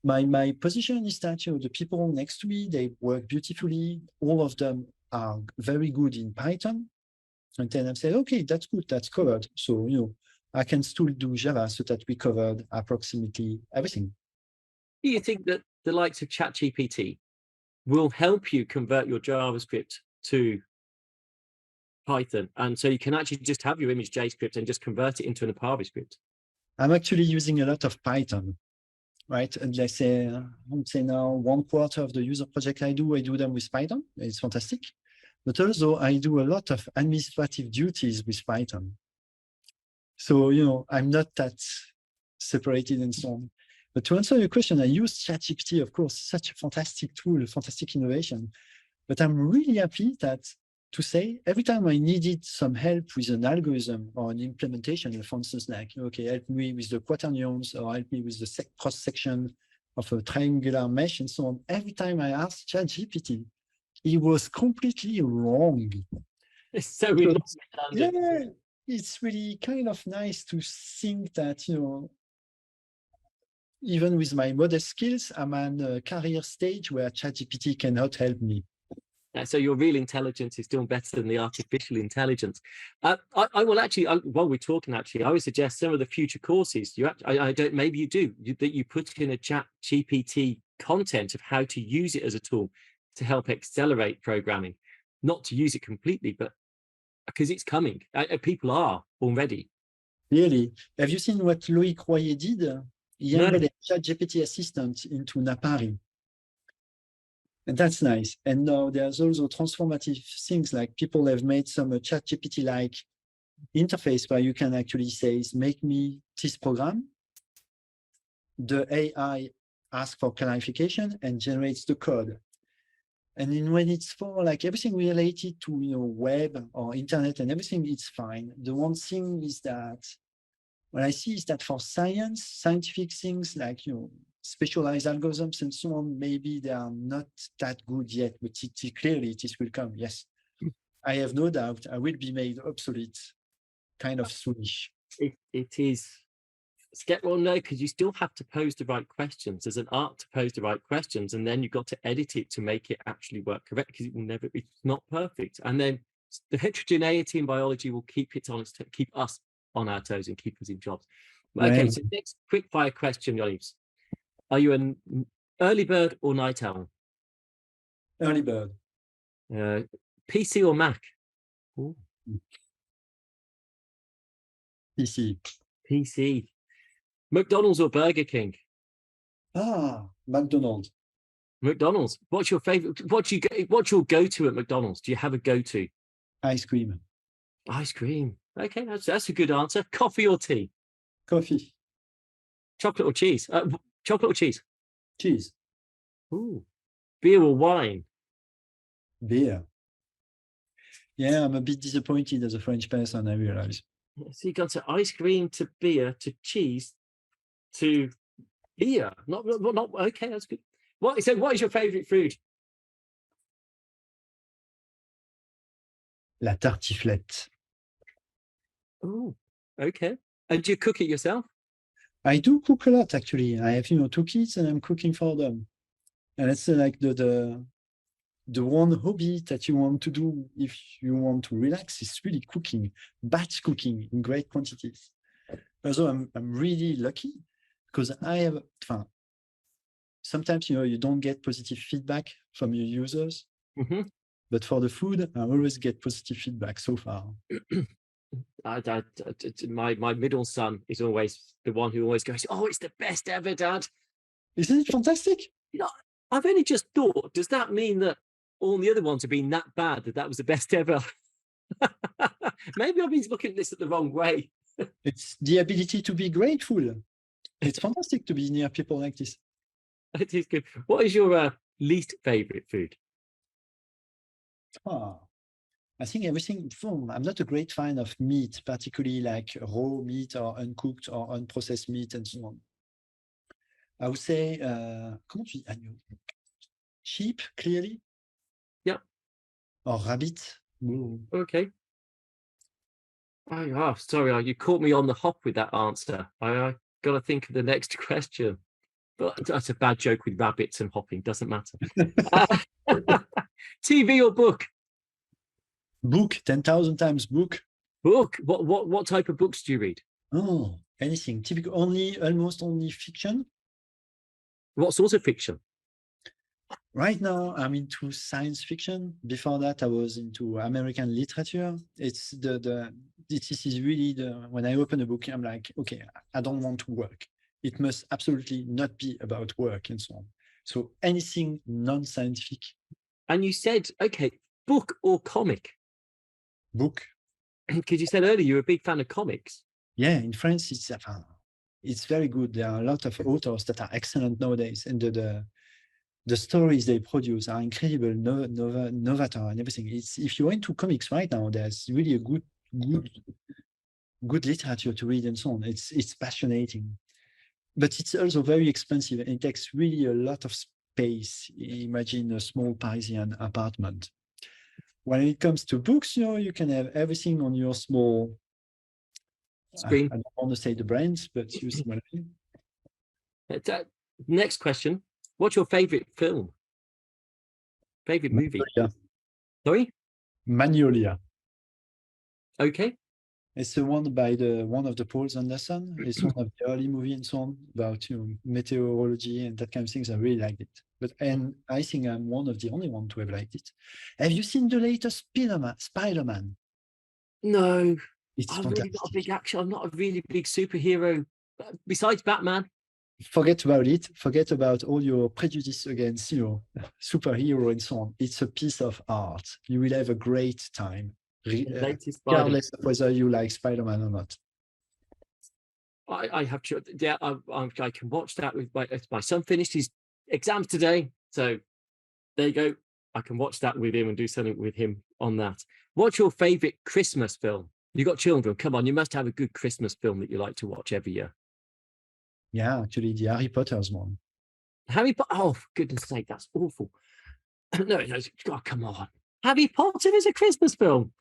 My position is that the people next to me, they work beautifully. All of them are very good in Python. And then I say, okay, that's good, that's covered. So, I can still do Java, so that we covered approximately everything. Do you think that the likes of ChatGPT will help you convert your JavaScript to Python, and so you can actually just have your image JScript and just convert it into an Apache script? I'm actually using a lot of Python, right? And let's say, I would say now 1/4 of the user project I do them with Python. It's fantastic. But also I do a lot of administrative duties with Python. So, I'm not that separated and so on. But to answer your question, I use ChatGPT, of course, such a fantastic tool, a fantastic innovation. But I'm really happy to say every time I needed some help with an algorithm or an implementation, for instance, like, okay, help me with the quaternions or help me with the cross section of a triangular mesh and so on. Every time I asked ChatGPT, it was completely wrong. So we lost it. Yeah, it's really kind of nice to think that, even with my modest skills, I'm at a career stage where ChatGPT cannot help me. So your real intelligence is still better than the artificial intelligence. I will actually, while we're talking, I would suggest some of the future courses maybe you do, that you put in a ChatGPT content of how to use it as a tool to help accelerate programming, not to use it completely, but because it's coming. People are already. Really? Have you seen what Loïc Royer did? He No. embedded ChatGPT assistant into Napari. And that's nice. And now there's also transformative things, like people have made some ChatGPT-like interface where you can actually say, make me this program. The AI asks for clarification and generates the code. And then when it's for like everything related to web or internet and everything, it's fine. The one thing is that what I see is that for scientific things like specialized algorithms and so on, maybe they are not that good yet, but clearly this will come. Yes, I have no doubt I will be made obsolete kind of soonish. It is. Well, no, because you still have to pose the right questions. There's an art to pose the right questions, and then you've got to edit it to make it actually work correct, because it will never, it's not perfect. And then the heterogeneity in biology will keep us on our toes and keep us in jobs. Okay, Right. so next quick fire question, JeanYves. Are you an early bird or night owl? Early bird. PC or Mac? Ooh. PC. PC. McDonald's or Burger King? McDonald's. McDonald's. What's your favorite? What's your go-to at McDonald's? Do you have a go-to? Ice cream. Ice cream. Okay, that's a good answer. Coffee or tea? Coffee. Chocolate or cheese? Chocolate or cheese? Cheese. Ooh. Beer or wine? Beer. Yeah, I'm a bit disappointed as a French person, I realize. So you've gone to ice cream, to beer, to cheese, to beer. Not okay, that's good. What is your favorite food? La tartiflette. Oh, okay. And do you cook it yourself? I do cook a lot, actually. I have 2 kids and I'm cooking for them. And it's like the one hobby that you want to do if you want to relax is really cooking, batch cooking in great quantities. Also, I'm really lucky because I have sometimes you don't get positive feedback from your users, but for the food, I always get positive feedback so far. My middle son is always the one who always goes, "Oh, it's the best ever, Dad." Isn't it fantastic? I've only just thought, does that mean that all the other ones have been that bad that was the best ever? Maybe I've been looking at this at the wrong way. It's the ability to be grateful. It's fantastic to be near people like this. It is good. What is your least favorite food? I think everything. I'm not a great fan of meat, particularly like raw meat or uncooked or unprocessed meat and so on. I would say, comment tu dis agneau? Sheep, clearly. Yeah. Or rabbit. Okay. Sorry, you caught me on the hop with that answer. I got to think of the next question. But that's a bad joke with rabbits and hopping. Doesn't matter. TV or book? Book. 10,000 times book. Book. What type of books do you read? Oh, anything. Typical, almost only fiction. What sort of fiction? Right now, I'm into science fiction. Before that, I was into American literature. It's this is really when I open a book, I'm like, okay, I don't want to work. It must absolutely not be about work and so on. So anything non-scientific. And you said, okay, book or comic? Book. Because you said earlier you're a big fan of comics. Yeah, in France, it's very good. There are a lot of authors that are excellent nowadays, and the stories they produce are incredible, novator and everything. It's if you're into comics right now, there's really a good literature to read and so on. It's fascinating, but it's also very expensive and it takes really a lot of space. Imagine a small Parisian apartment. When it comes to books, you can have everything on your small screen. I don't want to say the brands, but you see what I mean. Next question. What's your favorite film? Favorite movie? Magnolia. Sorry? Magnolia. Okay. It's the one by one of the Pauls Anderson. It's one of the early movie and so on about meteorology and that kind of things. I really liked it. And I think I'm one of the only ones to have liked it. Have you seen the latest Spider-Man? No. It's I'm fantastic. really not a big action. I'm not a really big superhero. Besides Batman. Forget about it. Forget about all your prejudice against superhero and so on. It's a piece of art. You will have a great time, regardless of whether you like Spider-Man or not. I have, yeah, I can watch that with my son finished his exams today, so there you go. I can watch that with him and do something with him on that. What's your favorite Christmas film? You got children, come on, you must have a good Christmas film that you like to watch every year. Yeah, actually, the Harry Potter's one. Harry Potter, oh, for goodness sake, that's awful. No, oh, come on. Harry Potter is a Christmas film.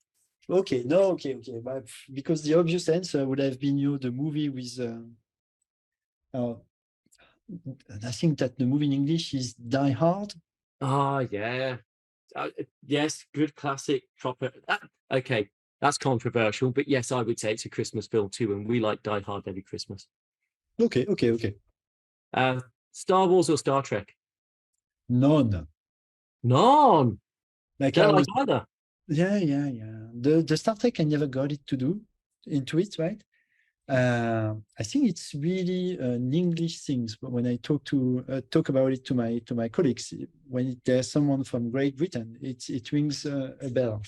Okay, no, okay. But because the obvious answer would have been the movie with, I think that the movie in English is Die Hard. Oh, yeah. Yes, good classic, proper. Okay, that's controversial, but yes, I would say it's a Christmas film too, and we like Die Hard every Christmas. Okay. Star Wars or Star Trek? None. Like don't like either. Yeah. The Star Trek, I never got it to do into it, right? I think it's really an English thing. But when I talk about it to my colleagues, when there's someone from Great Britain, it rings a bell.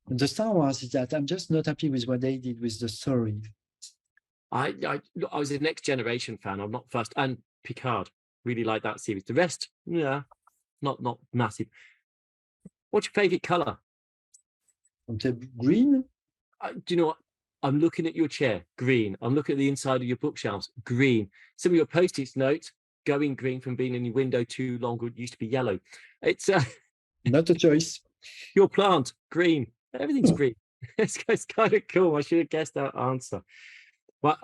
And the Star Wars is that I'm just not happy with what they did with the story. I was a Next Generation fan. I'm not first, and Picard. Really like that series. The rest, yeah, not massive. What's your favorite color? Green. Do you know what? I'm looking at your chair, green. I'm looking at the inside of your bookshelves, green. Some of your Post-it notes going green from being in your window too long. It used to be yellow. It's not a choice. Your plant, green. Everything's green. It's kind of cool. I should have guessed that answer. But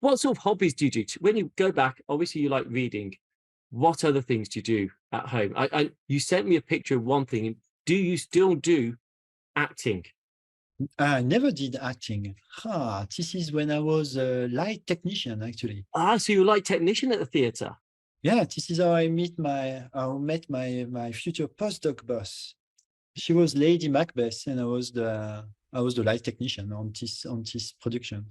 what sort of hobbies do you do? When you go back, obviously you like reading. What other things do you do at home? You sent me a picture of one thing. Do you still do acting? I never did acting. This is when I was a light technician, actually. So you were light technician at the theatre? Yeah, this is how I met my future postdoc boss. She was Lady Macbeth, and I was the light technician on this production.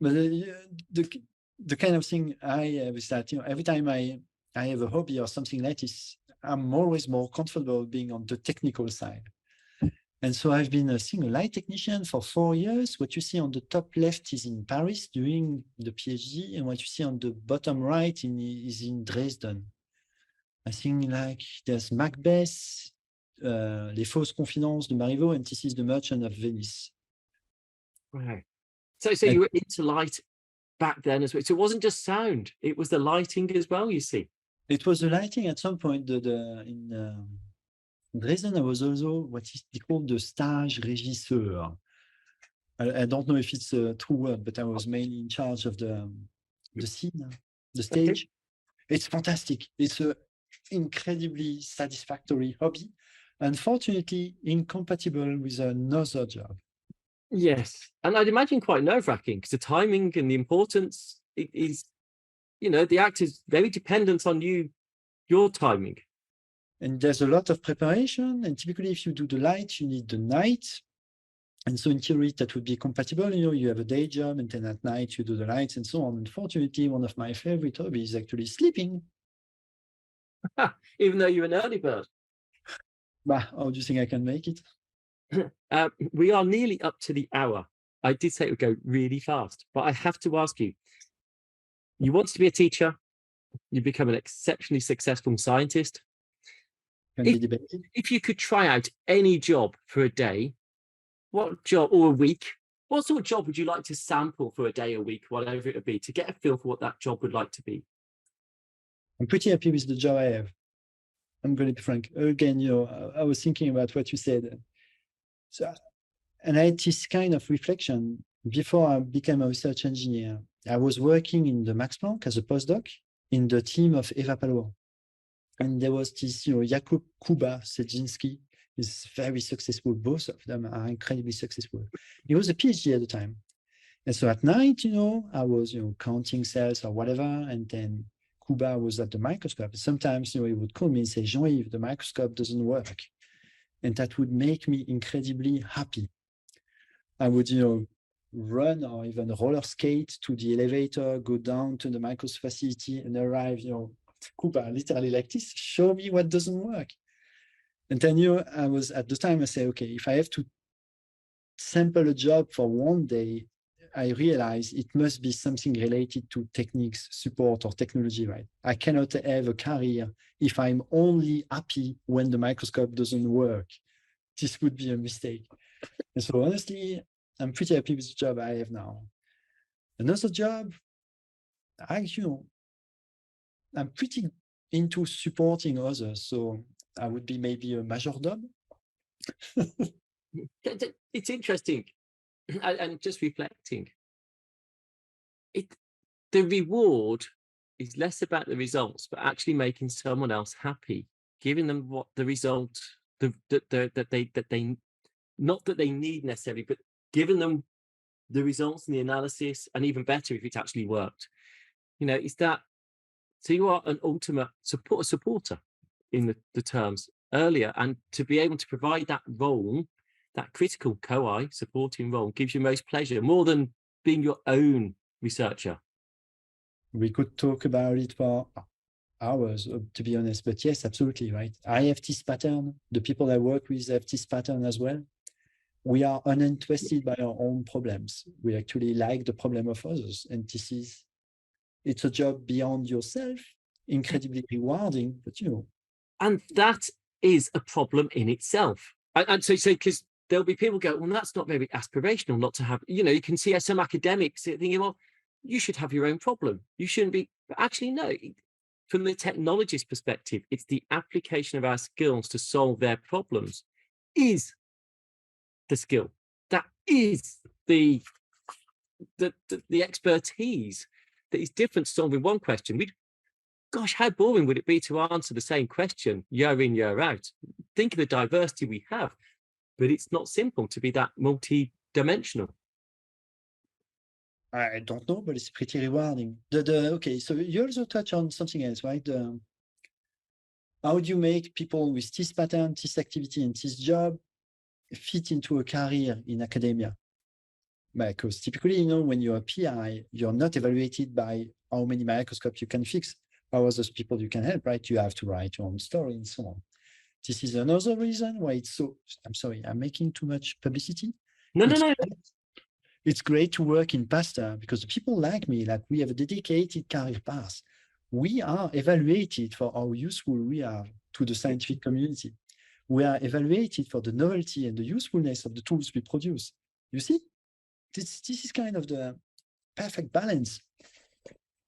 But the kind of thing I have is that every time I have a hobby or something like this, I'm always more comfortable being on the technical side. And so I've been a light technician for 4 years. What you see on the top left is in Paris doing the PhD, and what you see on the bottom right is in Dresden. I think like there's Macbeth, Les Fausses Confidences de Marivaux, and this is The Merchant of Venice. Right. So you were into light back then as well. So it wasn't just sound; it was the lighting as well. You see, it was the lighting at some point. In Dresden, I was also what is called the stage régisseur. I don't know if it's a true word, but I was mainly in charge of the scene, the stage. Okay. It's fantastic. It's an incredibly satisfactory hobby. Unfortunately, incompatible with another job. Yes, and I'd imagine quite nerve-wracking because the timing and the importance is, the act is very dependent on your timing. And there's a lot of preparation. And typically, if you do the light, you need the night. And so in theory, that would be compatible. You have a day job, and then at night you do the lights and so on. Unfortunately, one of my favorite hobbies is actually sleeping. Even though you're an early bird. How do you think I can make it? We are nearly up to the hour. I did say it would go really fast, but I have to ask you, you wanted to be a teacher, you become an exceptionally successful scientist. Can be debated. If you could try out any job for a day, what job, or a week, what sort of job would you like to sample for a day, a week, whatever it would be, to get a feel for what that job would like to be? I'm pretty happy with the job I have. I'm going to be frank. Again, I was thinking about what you said. So, and I had this kind of reflection before I became a research engineer. I was working in the Max Planck as a postdoc in the team of Eva Palour. And there was this, Jakub Kuba Sedzinski is very successful. Both of them are incredibly successful. He was a PhD at the time. And so at night, I was, counting cells or whatever. And then Kuba was at the microscope. Sometimes, he would call me and say, Jean-Yves, the microscope doesn't work. And that would make me incredibly happy. I would, run or even roller skate to the elevator, go down to the microscope facility and arrive, Kuba, literally like this, show me what doesn't work. And then, I was at the time, I say, okay, if I have to sample a job for one day, I realize it must be something related to techniques, support, or technology, right? I cannot have a career if I'm only happy when the microscope doesn't work. This would be a mistake. And so honestly, I'm pretty happy with the job I have now. Another job, I'm pretty into supporting others. So I would be maybe a majordome. It's interesting. And just reflecting, the reward is less about the results, but actually making someone else happy, giving them what the result that they not that they need necessarily, but giving them the results and the analysis, and even better if it's actually worked. Is that, so you are an ultimate supporter in the terms earlier, and to be able to provide that role, that critical co-I supporting role, gives you most pleasure, more than being your own researcher. We could talk about it for hours, to be honest, but yes, absolutely, right? I have this pattern. The people I work with have this pattern as well. We are uninterested by our own problems. We actually like the problem of others. And it's a job beyond yourself, incredibly rewarding, but And that is a problem in itself. And so because there'll be people go, well, that's not very aspirational not to have, you can see some academics thinking, well, you should have your own problem. You shouldn't be, but actually, no. From the technologist perspective, it's the application of our skills to solve their problems is the skill. That is the expertise that is different to solving one question. Gosh, how boring would it be to answer the same question year in, year out? Think of the diversity we have, but it's not simple to be that multi-dimensional. I don't know, but it's pretty rewarding. Okay, so you also touch on something else, right? How do you make people with this pattern, this activity, and this job fit into a career in academia? Because typically, when you're a PI, you're not evaluated by how many microscopes you can fix, how others people you can help, right? You have to write your own story and so on. This is another reason why it's so, I'm sorry, I'm making too much publicity. No. It's great to work in Pasteur because people like me, we have a dedicated career path. We are evaluated for how useful we are to the scientific community. We are evaluated for the novelty and the usefulness of the tools we produce. You see, this is kind of the perfect balance.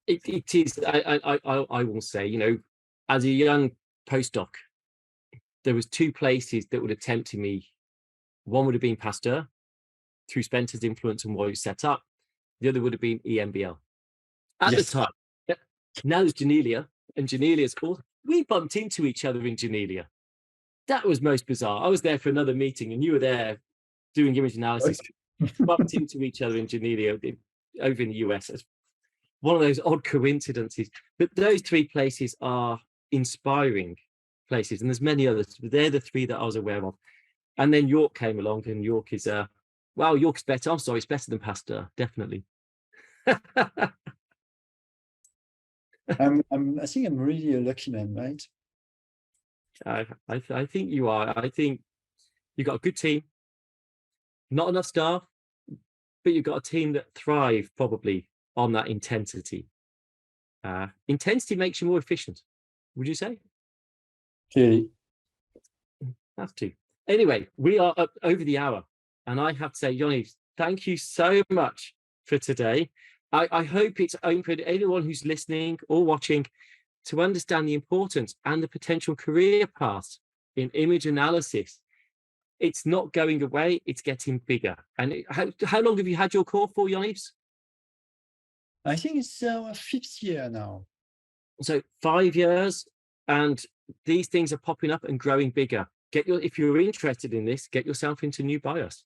It is. I will say, as a young postdoc, there was two places that would have tempted me. One would have been Pasteur, through Spencer's influence and what he set up. The other would have been EMBL. At the time. Now there's Janelia, and Janelia's course. We bumped into each other in Janelia. That was most bizarre. I was there for another meeting, and you were there doing image analysis. bumped into each other in Geneva over in the US. It's one of those odd coincidences. But those three places are inspiring places, and there's many others, but they're the three that I was aware of. And then York came along, and York is well, York's better. I'm sorry, it's better than Pasteur, definitely. I think I'm really a lucky man, right? I think you are. I think you've got a good team, not enough staff, but you've got a team that thrive probably on that intensity. Intensity makes you more efficient, would you say? Clearly. Have to. Anyway, we are up over the hour, and I have to say, JeanYves, thank you so much for today. I hope it's opened anyone who's listening or watching to understand the importance and the potential career paths in image analysis. It's not going away, it's getting bigger. And how long have you had your core for, JeanYves? I think it's our 5th year now. So 5 years, and these things are popping up and growing bigger. If you're interested in this, get yourself into New Bios.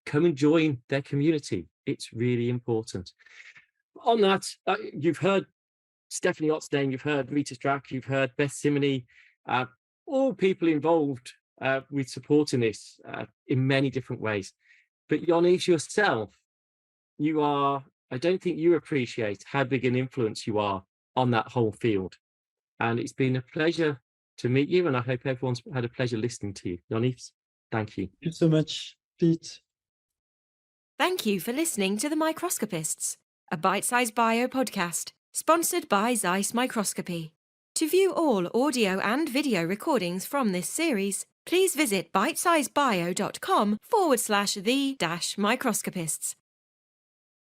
Come and join their community. It's really important. On that, you've heard Stephanie Ott's name, you've heard Rita Strack, you've heard Beth Simony, all people involved with supporting this in many different ways. But JeanYves, yourself, I don't think you appreciate how big an influence you are on that whole field. And it's been a pleasure to meet you, and I hope everyone's had a pleasure listening to you. JeanYves, thank you. Thank you so much, Pete. Thank you for listening to The Microscopists, a bite-sized bio podcast sponsored by Zeiss Microscopy. To view all audio and video recordings from this series, please visit bitesizebio.com/the-microscopists.